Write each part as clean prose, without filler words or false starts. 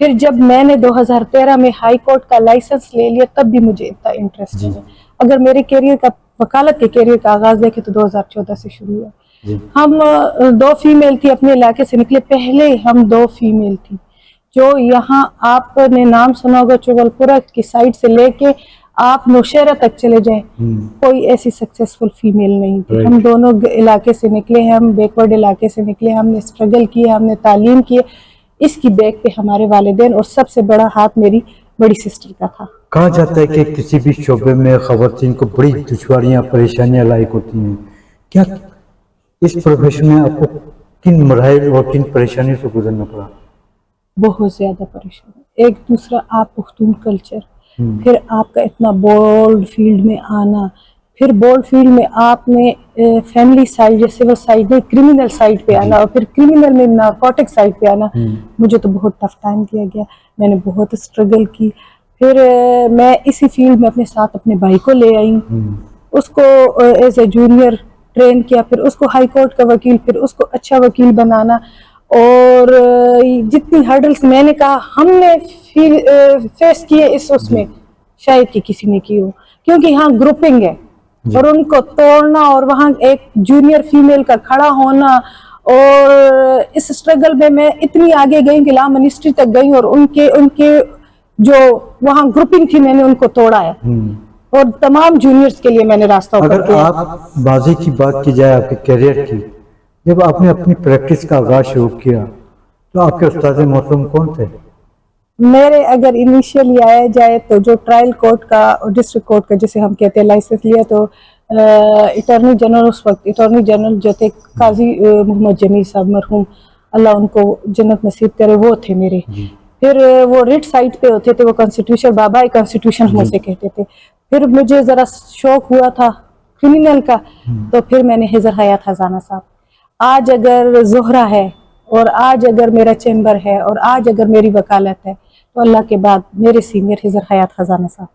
پھر جب میں نے 2013 میں ہائی کورٹ کا لائسنس لے لیا تب بھی مجھے اتنا انٹرسٹ جی ہے. اگر میرے کیریئر کا وکالت کے کیریئر کا آغاز دیکھیں تو 2014 سے شروع ہوا. جی ہم 2 فیمیل تھی اپنے علاقے سے نکلے, پہلے ہم 2 فیمیل تھی جو یہاں آپ نے نام سنا ہوگا چغل پورہ کی سائڈ سے لے کے آپ نوشہرہ تک چلے جائیں, کوئی ایسی سکسیسفل فیمیل نہیں تھی. ہم دونوں علاقے سے نکلے ہیں, ہم بیکورڈ علاقے سے نکلے, ہم نے اسٹرگل کیے, ہم نے تعلیم کی. اس کی بیک پہ ہمارے والدین اور سب سے بڑا ہاتھ میری بڑی سسٹر کا تھا. کہا جاتا ہے کہ کسی بھی شعبے میں خواتین کو بڑی دشواریاں پریشانیاں لاحق ہوتی ہیں, کیا اس پروفیشن میں آپ کو کن مراحل اور کن پریشانیوں سے گزرنا پڑا؟ بہت زیادہ پریشان. ایک دوسرا آپ پختون کلچر, پھر آپ کا اتنا بولڈ فیلڈ میں آنا, پھر بولڈ فیلڈ میں آپ نے فیملی سائڈ یا سول سائڈ میں کرمنل سائڈ پہ آنا, اور پھر کرمنل میں نارکوٹک سائڈ پہ آنا. مجھے تو بہت ٹف ٹائم دیا گیا, میں نے بہت اسٹرگل کی. پھر میں اسی فیلڈ میں اپنے ساتھ اپنے بھائی کو لے آئی, اس کو ایز اے جونیئر ٹرین کیا, پھر اس کو ہائی کورٹ کا وکیل, پھر اس کو اچھا وکیل بنانا. اور جتنی ہرڈلس میں نے کہا ہم نے فیس کیے اس میں شاید کہ کسی نے کی ہو, کیونکہ یہاں گروپنگ ہے اور ان کو توڑنا, اور وہاں ایک جونیئر فیمیل کا کھڑا ہونا. اور اس اسٹرگل میں اتنی آگے گئی کہ لا منسٹری تک گئی, اور ان کے جو وہاں گروپنگ تھی میں نے ان کو توڑا ہے, اور تمام جونیئرز کے لیے میں نے راستہ اوپن کیا. اگر آپ ماضی کی بات کی جائے آپ کے کیریئر کی, جب آپ نے اپنی پریکٹس کا آغاز شروع کیا تو آپ کے استاد موسوم کون تھے؟ میرے اگر انیشیلی آیا جائے تو جو ٹرائل کورٹ کا اور ڈسٹرکٹ کورٹ کا جسے ہم کہتے ہیں لائسنس لیا, تو اٹارنی جنرل اس وقت اٹارنی جنرل جو تھے قاضی محمد جمیل صاحب مرحوم, اللہ ان کو جنت نصیب کرے, وہ تھے میرے. پھر وہ ریٹ سائٹ پہ ہوتے تھے, وہ کانسٹیٹیوشن بابا کانسٹیٹیوشن ہم اسے کہتے تھے. پھر مجھے ذرا شوق ہوا تھا کرمنل کا, تو پھر میں نے حضر حیات خزانہ صاحب, آج اگر زہرہ ہے اور آج اگر میرا چیمبر ہے اور آج اگر میری وکالت ہے تو اللہ کے بعد میرے سینئر حضر حیات خزانہ صاحب.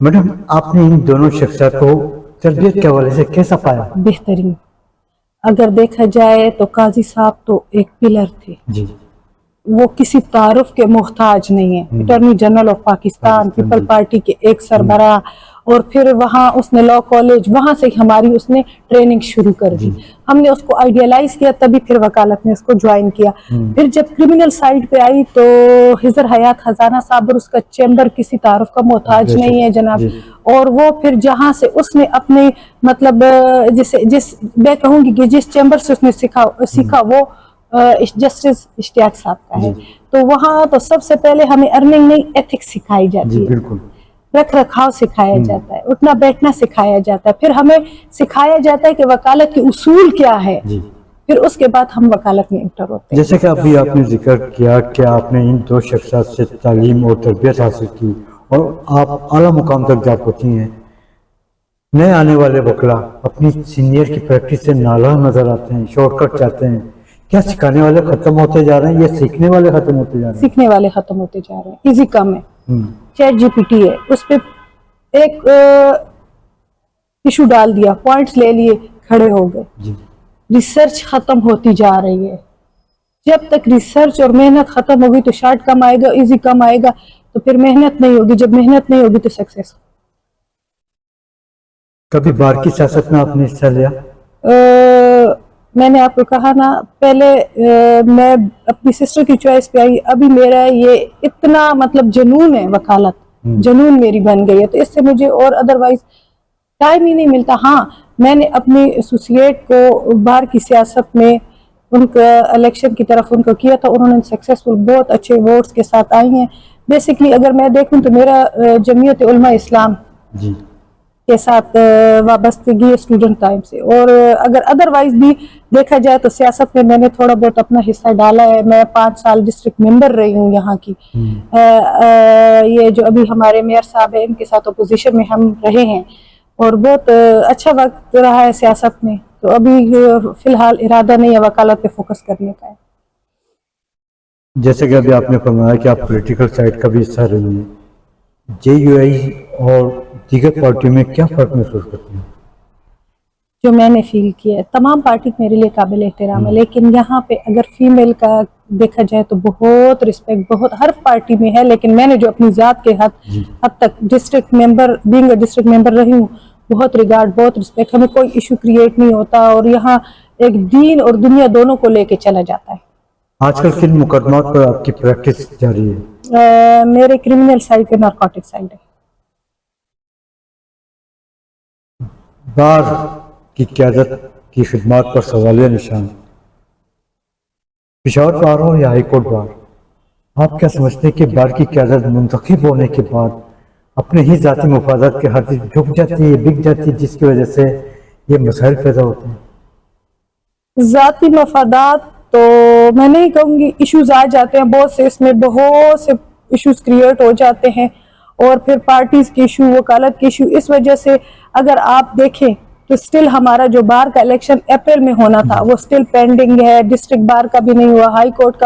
میڈم آپ نے ان دونوں شخصیات کو تربیت کے حوالے سے کیسا پایا؟ بہترین. اگر دیکھا جائے تو قاضی صاحب تو ایک پلر تھے, جی وہ کسی تعارف کے محتاج نہیں ہے. Attorney general of Pakistan, people party کے ایک سربراہ, اور پھر وہاں اس نے لاء کالج, وہاں سے ہماری اس نے ٹریننگ شروع کر دی. ہم نے اس کو آئیڈیالائز کیا, تبھی پھر وکالت نے اس کو جوائن کیا. پھر جب کرمنل سائڈ پہ آئی تو حضر حیات خزانہ صاحب اور اس کا چیمبر کسی تعارف کا محتاج نہیں ہے جناب. اور وہ پھر جہاں سے اس نے اپنے مطلب جس میں کہوں گی کہ جس چیمبر سے اس نے سیکھا وہ جسٹس اشتیاق صاحب کا ہے. تو وہاں تو سب سے پہلے ہمیں ارننگ نہیں ایتھکس سکھائی جاتی ہے, بالکل رکھ رکھاؤ سکھایا جاتا ہے, اٹھنا بیٹھنا سکھایا جاتا ہے, پھر ہمیں سکھایا جاتا ہے کہ وکالت کے اصول کیا ہے, پھر اس کے بعد ہم وکالت میں انٹر ہوتے ہیں. جیسے کہ ابھی آپ نے ذکر کیا کہ آپ نے ان دو شخصیات سے تعلیم اور تربیت حاصل کی اور آپ اعلیٰ مقام تک جا پہنچی ہیں. نئے آنے والے وکلا اپنی سینئر کی پریکٹس سے نالاں نظر آتے ہیں, شارٹ کٹ چاہتے ہیں. کیا سکھانے والے ختم ہوتے جا رہے ہیں یا سیکھنے والے ختم ہوتے جا رہے ہیں؟ سیکھنے والے ختم ہوتے جا رہے ہیں. ایزی کم ہے, چیٹ جی پی ٹی ہے, اس پہ ایک ایشو ڈال دیا, پوائنٹس لے لیے, کھڑے ہو گئے. ریسرچ ختم ہوتی جا رہی ہے. جب تک ریسرچ اور محنت ختم ہوگی تو شارٹ کم آئے گا, ایزی کم آئے گا, تو پھر محنت نہیں ہوگی. جب محنت نہیں ہوگی تو سکسیس. کبھی بار کی سیاست میں آپ نے حصہ لیا؟ میں نے آپ کو کہا نا پہلے, میں اپنی سسٹر کی چوائس پہ آئی. ابھی میرا یہ اتنا مطلب جنون ہے, وکالت جنون میری بن گئی ہے, تو اس سے مجھے اور ادروائز ٹائم ہی نہیں ملتا. ہاں میں نے اپنی ایسوسیٹ کو باہر کی سیاست میں ان کا الیکشن کی طرف ان کو کیا تھا, انہوں نے سکسیسفل بہت اچھے ووٹس کے ساتھ آئی ہیں. بیسکلی اگر میں دیکھوں تو میرا جمعیت علماء اسلام کے ساتھ وابستگی اسٹوڈنٹ ٹائم سے, اور اگر ادروائز بھی دیکھا جائے تو سیاست میں نے تھوڑا بہت اپنا حصہ ڈالا ہے. میں 5 سال ڈسٹرکٹ ممبر رہی ہوں یہاں کی. یہ جو ابھی ہمارے میئر صاحب ہیں ان کے ساتھ اپوزیشن میں ہم رہے ہیں, اور بہت اچھا وقت رہا ہے سیاست میں. تو ابھی فی الحال ارادہ نہیں ہے وکالت پہ فوکس کرنے کا ہے. جیسے کہ ابھی آپ نے فرمایا کہ آپ پولیٹیکل سائڈ کا بھی حصہ رہی ہیں, جے یو آئی اور دیگر پارٹیوں میں کیا فرق محسوس کرتے ہیں؟ جو میں نے فیل کیا ہے. تمام پارٹی میرے لیے قابل احترام ہے، لیکن یہاں پہ اگر فیمیل کا دیکھا جائے تو بہت رسپیکٹ بہت ہر پارٹی میں ہے، لیکن میں نے جو اپنی ذات کے حد تک district member being a district member رہی ہوں، بہت ریگارڈ بہت رسپیکٹ، ہمیں کوئی ایشو کریٹ نہیں ہوتا، اور یہاں ایک دین اور دنیا دونوں کو لے کے چلا جاتا ہے. آج کل کن مقدمات پر آپ کی پریکٹس جاری ہے؟ میرے کرمنل سائڈ پہ نارکوٹک سائڈ ہے. بار کی قیادت کی خدمات پر سوالیہ نشان. پشاور بار ہو یا ہائی کورٹ بار، آپ کیا سمجھتے ہیں کہ بار کی قیادت منتخب ہونے کے بعد اپنے ہی ذاتی مفادات کے خاطر جھک جاتی ہے، بک جاتی ہے، جس کی وجہ سے یہ مسائل پیدا ہوتے ہیں؟ ذاتی مفادات تو میں نہیں کہوں گی، ایشوز آ جاتے ہیں بہت سے، اس میں بہت سے ایشوز کریٹ ہو جاتے ہیں، اور پھر پارٹیز کے ایشو، وکالت کے ایشو، اس وجہ سے اگر آپ دیکھیں تو سٹل ہمارا جو بار کا الیکشن اپریل میں ہونا تھا وہ سٹل پینڈنگ ہے، ڈسٹرکٹ بار کا بھی نہیں ہوا، ہائی کورٹ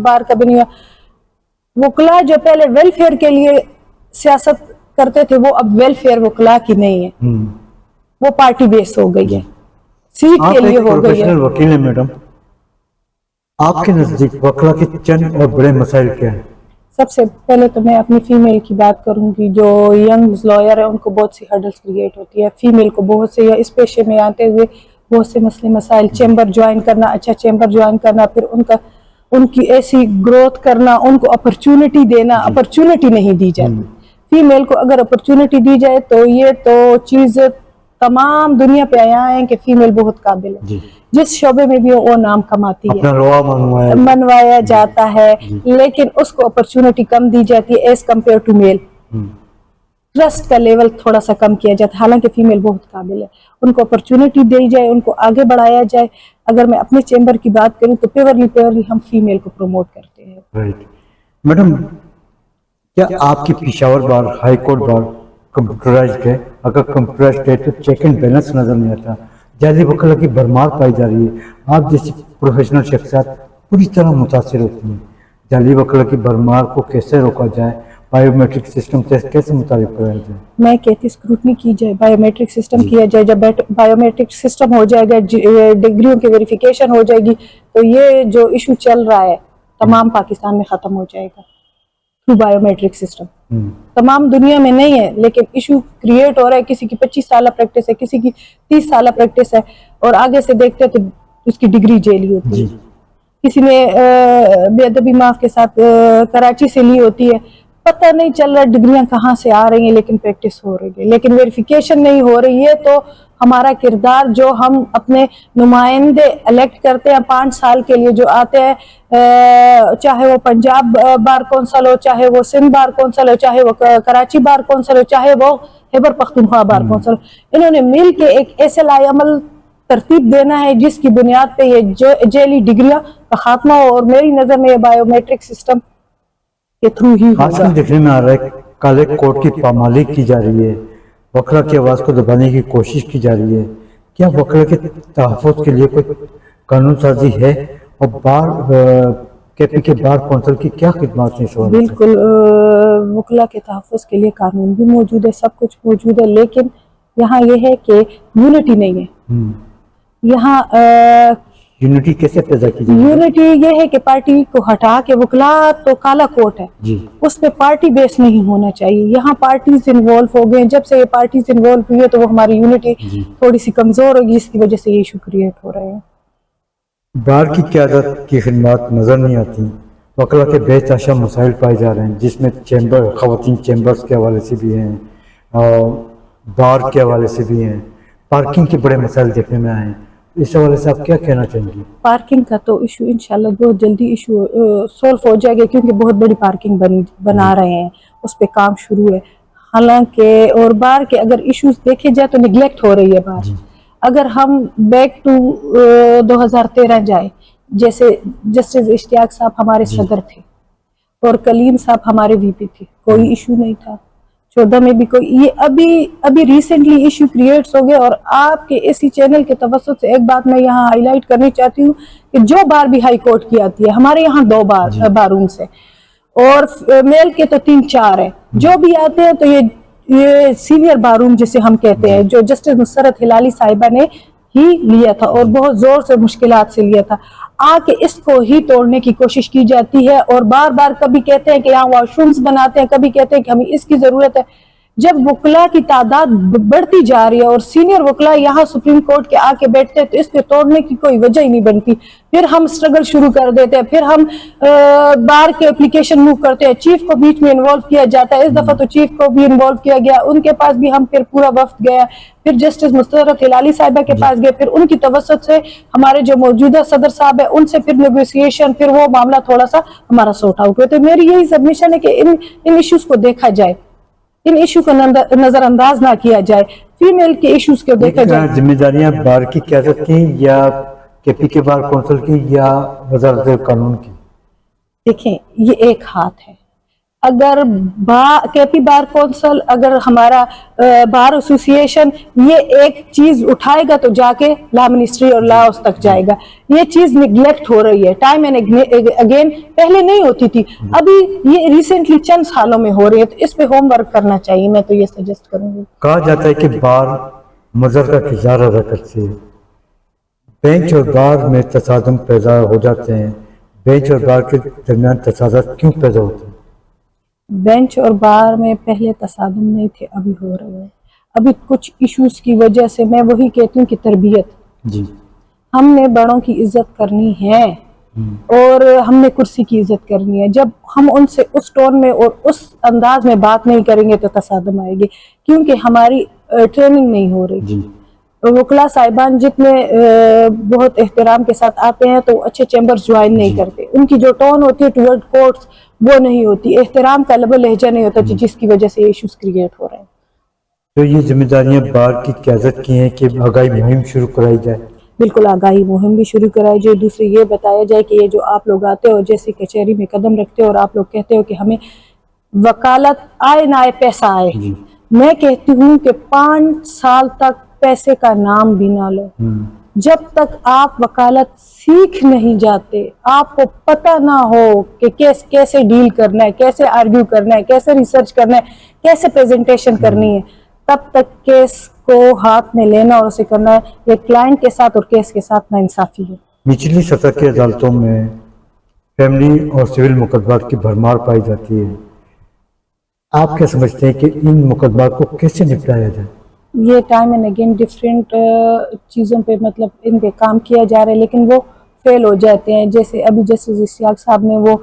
بار کا بھی نہیں ہوا. وکلا جو پہلے ویلفیئر کے لیے سیاست کرتے تھے وہ اب ویلفیئر وکلا کی نہیں ہے، وہ پارٹی بیس ہو گئی ہے، سیٹ آپ کے لیے ایک ہو گئی ہے. پروفیشنل وکیل ہیں میڈم، آپ کے نزدیک وکلا کے چند اور بڑے مسائل کیا ہیں؟ سب سے پہلے تو میں اپنی فیمیل کی بات کروں گی، جو ینگ لائر ہیں ان کو بہت سی ہرڈلز کریٹ ہوتی ہے، فیمیل کو بہت سے، یا اس پیشے میں آتے ہوئے بہت سے مسئلے مسائل، چیمبر جوائن کرنا، اچھا چیمبر جوائن کرنا، پھر ان کی ایسی گروتھ کرنا، ان کو اپرچونٹی دینا، اپرچونٹی نہیں دی جاتی. فیمیل کو اگر اپرچونٹی دی جائے تو یہ تو چیز تمام دنیا پہ آیا ہے کہ فیمیل بہت قابل ہے، جس شعبے میں بھی وہ نام کماتی ہے، اپنا لوا منوایا جاتا ہے، لیکن اس کو اپرچونٹی کم دی جاتی ہے as compare to male. Trust کا لیول تھوڑا سا کم کیا جاتا ہے، حالانکہ فیمیل بہت قابل ہے، ان کو اپرچونٹی دی جائے، ان کو آگے بڑھایا جائے. اگر میں اپنے چیمبر کی بات کروں تو پیورلی ہم فیمیل کو پروموٹ کرتے ہیں. میڈم، کیا آپ کی پشاور بار ہائی کورٹ بار کمپیوٹرائزڈ ہے؟ اگر کمپیوٹرائزڈ ہے تو چیک اینڈ بیلنس نظر نہیں آتا، جعلی وکلا کی بھرمار پائی جا رہی ہے، آپ جیسی پروفیشنل شخصیات پوری طرح متاثر ہوتی ہیں. جعلی وکلا کی بھرمار کو کیسے روکا جائے؟ بائیو میٹرک سسٹم کیسے مطابق کرایا جائے؟ میں کہتی اسکروٹنی کی جائے، بائیو میٹرک سسٹم کیا جائے. جب بائیو میٹرک سسٹم ہو جائے گا، ڈگریوں کی ویریفیکیشن ہو جائے گی، تو یہ جو ایشو چل رہا ہے تمام پاکستان میں ختم ہو جائے گا تھرو بائیو میٹرک سسٹم. تمام دنیا میں نہیں ہے، لیکن ایشو کریٹ ہو رہا ہے، کسی کی 25 سالہ پریکٹس ہے، کسی کی 30 سالہ پریکٹس ہے، اور آگے سے دیکھتے تو اس کی ڈگری جیلی ہوتی ہے. کسی نے بے ادبی معاف کے ساتھ کراچی سے لی ہوتی ہے، پتہ نہیں چل رہا ڈگریاں کہاں سے آ رہی ہیں، لیکن پریکٹس ہو رہی ہے، لیکن ویریفیکیشن نہیں ہو رہی ہے. تو ہمارا کردار جو ہم اپنے نمائندے الیکٹ کرتے ہیں 5 سال کے لیے جو آتے ہیں، چاہے وہ پنجاب بار کونسل ہو، چاہے وہ سندھ بار کونسل ہو، چاہے وہ کراچی بار کونسل ہو، چاہے وہ خیبر پختونخوا بار کونسل ہو، انہوں نے مل کے ایک SLI عمل ترتیب دینا ہے جس کی بنیاد پہ یہ جیلی ڈگریاں کا خاتمہ ہو. اور میری نظر میں یہ بائیو میٹرک سسٹم کے تھرو ہی ہوگا. آج کل دیکھنے میں آ رہا ہے کالے کوٹ کی پامالی کی جا رہی ہے، وکلا کی آواز کو دبانے کی کوشش کی جا رہی ہے. کیا وکلا کے تحفظ کے لیے کوئی قانون سازی ہے؟ اور بار KP کے بار کونسل کی کیا خدمات ہیں اس حوالے سے؟ بالکل، وکلا کے تحفظ کے لیے قانون بھی موجود ہے، سب کچھ موجود ہے، لیکن یہاں یہ ہے کہ یونٹی نہیں ہے. یہاں یونٹی کیسے پیدا کی جائے؟ یونٹی یہ ہے کہ پارٹی کو ہٹا کے، وکلا تو کالا کوٹ ہے، اس پہ پارٹی بیس نہیں ہونا چاہیے. یہاں پارٹیز انوالو ہو گئے ہیں، جب سے یہ پارٹیز انوالو ہوئی ہے تو وہ ہماری یونٹی تھوڑی سی کمزور ہوگی، جس کی وجہ سے یہ ایشو کریٹ ہو رہے ہیں. بار کی قیادت کی خدمات نظر نہیں آتی، وکلا کے بے تحاشا مسائل پائے جا رہے ہیں، جس میں خواتین چیمبرز کے حوالے سے بھی ہیں، اور بار کے حوالے سے بھی ہیں، پارکنگ کے بڑے مسائل دیکھنے میں آئے ہیں. اس حوالے سے آپ کیا کہنا چاہیں گی؟ پارکنگ کا تو ایشو انشاءاللہ بہت جلدی ایشو سولو ہو جائے گا، کیونکہ بہت بڑی پارکنگ بنا رہے ہیں، اس پہ کام شروع ہے. حالانکہ اور بار کے اگر ایشوز دیکھے جائے تو نگلیکٹ ہو رہی ہے بار. اگر ہم بیک ٹو 2013 جائے، جیسے جسٹس اشتیاق صاحب ہمارے صدر تھے اور کلیم صاحب ہمارے VP تھے، کوئی ایشو نہیں تھا. 14 میں بھی کوئی، یہ ابھی ریسنٹلی ایشو کریٹس ہو گئے. اور آپ کے اسی چینل کے توسط سے ایک بات میں یہاں ہائی لائٹ کرنی چاہتی ہوں کہ جو بار بھی ہائی کورٹ کی آتی ہے، ہمارے یہاں 2 بارومس ہیں، اور میل کے تو 3-4 ہیں. جو بھی آتے ہیں تو یہ یہ سینئر باروم جسے ہم کہتے ہیں جو جسٹس نصرت ہلالی صاحبہ نے ہی لیا تھا اور بہت زور سے مشکلات سے لیا تھا، آ کے اس کو ہی توڑنے کی کوشش کی جاتی ہے اور بار بار کبھی کہتے ہیں کہ یہاں واش رومز بناتے ہیں، کبھی کہتے ہیں کہ ہمیں اس کی ضرورت ہے۔ جب وکلا کی تعداد بڑھتی جا رہی ہے اور سینئر وکلا یہاں سپریم کورٹ کے آ کے بیٹھتے ہیں تو اس پہ توڑنے کی کوئی وجہ ہی نہیں بنتی، پھر ہم سٹرگل شروع کر دیتے ہیں، پھر ہم بار کے اپلیکیشن موو کرتے ہیں، چیف کو بیچ میں انوالو کیا جاتا ہے، اس دفعہ تو چیف کو بھی انوالو کیا گیا، ان کے پاس بھی ہم پھر پورا وفد گیا، پھر جسٹس نصرت ہلالی صاحبہ کے پاس گئے، پھر ان کی توسط سے ہمارے جو موجودہ صدر صاحب ہیں ان سے پھر نیگوسیشن، پھر وہ معاملہ تھوڑا سا ہمارا سورٹ آؤٹ ہوئے۔ تو میری یہی سبمیشن ہے کہ ان ایشوز کو دیکھا جائے، ان ایشو کو نظر انداز نہ کیا جائے، فیمیل کے ایشوز کو دیکھا جائے۔ ذمہ داریاں بار کی قیادت کی یا کے پی کے بار کونسل کی یا وزارت قانون کی؟ دیکھیں یہ ایک ہاتھ ہے، اگر کے پی بار کونسل، اگر ہمارا بار ایسوسی ایشن یہ ایک چیز اٹھائے گا تو جا کے لا منسٹری اور لا ہاؤس تک جائے گا، یہ چیز نگلیکٹ ہو رہی ہے ٹائم اینڈ اگین، پہلے نہیں ہوتی تھی، ابھی یہ ریسنٹلی چند سالوں میں ہو رہی ہے، تو اس پہ ہوم ورک کرنا چاہیے، میں تو یہ سجیسٹ کروں گی۔ کہا جاتا ہے کہ بار مضر کا کردار ادا کرتی ہے، بینچ اور بار میں تصادم پیدا ہو جاتے ہیں، بینچ اور بار کے درمیان تصادم کیوں پیدا ہوتے ہیں؟ بینچ اور بار میں پہلے تصادم نہیں تھے، ابھی ہو رہے ہیں، ابھی کچھ ایشوز کی وجہ سے، میں وہی کہتی ہوں کہ تربیت، جی ہم نے بڑوں کی عزت کرنی ہے اور ہم نے کرسی کی عزت کرنی ہے، جب ہم ان سے اس ٹون میں اور اس انداز میں بات نہیں کریں گے تو تصادم آئے گی، کیونکہ ہماری ٹریننگ نہیں ہو رہی۔ جی وکلا صاحبان جتنے بہت احترام کے ساتھ آتے ہیں تو اچھے چیمبرز جوائن نہیں کرتے، ان کی جو ٹون ہوتی ہے ٹورڈ کورٹس وہ نہیں ہوتی، احترام کا لب و لہجہ نہیں ہوتا، جس کی وجہ سے ایشوز کریٹ ہو رہے ہیں۔ تو یہ ذمہ داریاں بار کی قیادت کی ہیں کہ آگاہی مہم شروع کرائی جائے؟ بالکل آگاہی مہم بھی شروع کرائی جائے، دوسرے یہ بتایا جائے کہ یہ جو آپ لوگ آتے ہو جیسے کچہری میں قدم رکھتے ہو اور آپ لوگ کہتے ہو کہ ہمیں وکالت آئے نہ آئے پیسہ آئے، میں کہتی ہوں کہ 5 سال تک پیسے کا نام بھی نہ لو، جب تک آپ وکالت سیکھ نہیں جاتے، آپ کو پتہ نہ ہو کہ کیسے ڈیل کرنا ہے، کیسے آرگیو کرنا ہے، کیسے ریسرچ کرنا ہے، کیسے پریزنٹیشن کرنی ہے، تب تک کیس کو ہاتھ میں لینا اور اسے کرنا ہے، یہ کلائنٹ کے ساتھ اور کیس کے ساتھ ناانصافی ہے۔ نچلی سطح کی عدالتوں میں فیملی اور سول مقدمات کی بھرمار پائی جاتی ہے، آپ کیا سمجھتے ہیں کہ ان مقدمات کو کیسے نپٹایا جائے؟ یہ ٹائم اینڈ اگین ڈفرینٹ چیزوں پہ مطلب ان پہ کام کیا جا رہا ہے لیکن وہ فیل ہو جاتے ہیں، جیسے ابھی جسٹس اشتیاق صاحب نے وہ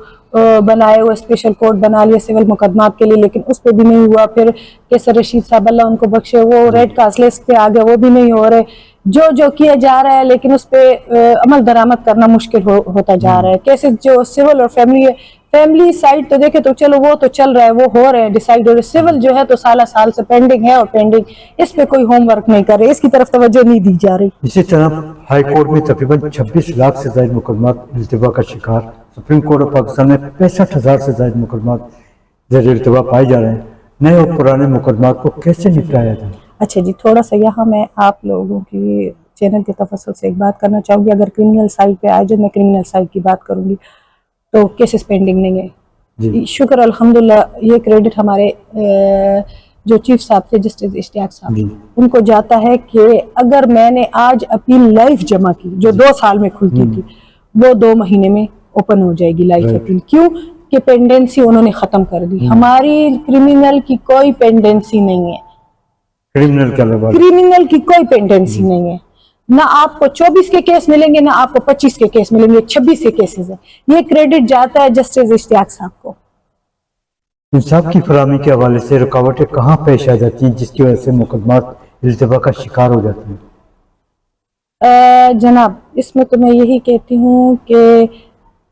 بنائے ہوئے اسپیشل کورٹ بنا لیا سول مقدمات کے لیے، لیکن اس پہ بھی نہیں ہوا، پھر کیسر رشید صاحب اللہ ان کو بخشے وہ ریڈ کاسٹ لسٹ پہ آ گئے، وہ بھی نہیں ہو رہے، جو کیا جا رہا ہے لیکن اس پہ عمل درآمد کرنا مشکل ہوتا جا رہا ہے۔ کیسز جو سول اور فیملی سائڈ تو دیکھے تو چلو وہ تو چل رہا ہے، وہ ہو رہے ہیں ڈیسائیڈ ہو رہے، سول جو ہے تو سال سے پینڈنگ ہے اور پینڈنگ، اس پہ کوئی ہوم ورک نہیں کر رہے، اس کی طرف توجہ نہیں دی جا رہی۔ اسی طرح ہائی کورٹ میں تقریباً 26 لاکھ سے زائد مقدمات التوا کا شکار، سپریم کورٹ آف پاکستان میں 65,000 سے زائد مقدمات زیر التوا پائے جا رہے ہیں، نئے اور پرانے مقدمات کو کیسے نپٹایا جائے؟ اچھا جی، تھوڑا سا یہاں میں آپ لوگوں کی چینل کے تفصل سے ایک بات کرنا چاہوں گی، اگر کرمنل سائڈ پہ آئے جو میں کرمنل سائڈ کی بات کروں گی تو کیسز پینڈنگ نہیں ہے، شکر الحمدللہ، یہ کریڈٹ ہمارے جو چیف صاحب تھے جسٹس اشتیاق صاحب، ان کو جاتا ہے کہ اگر میں نے آج اپیل لائف جمع کی جو 2 سال میں کھلتی تھی، وہ 2 مہینے میں اوپن ہو جائے گی لائف اپیل، کیوں کہ پینڈنسی انہوں نے ختم کر دی، ہماری کرمنل کی کوئی پینڈنسی نہیں ہے، کرمنل کی کوئی پینڈنسی نہیں ہے، نہ آپ کو 24 کے کیس ملیں گے نہ آپ کو 25 کے کیس ملیں گے، 26 کے کیسز ہیں، یہ کریڈٹ جاتا ہے جسٹس اشتیاق صاحب کو۔ انصاف کی فراہمی کے حوالے سے رکاوٹیں کہاں پیش آ جاتی ہیں جس کی وجہ سے مقدمات التوا کا شکار ہو جاتے ہیں؟ جناب اس میں تو میں یہی کہتی ہوں کہ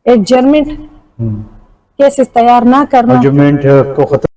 ایڈجرمنٹ کیسز تیار نہ کرنا، ایڈجرمنٹ کو ختم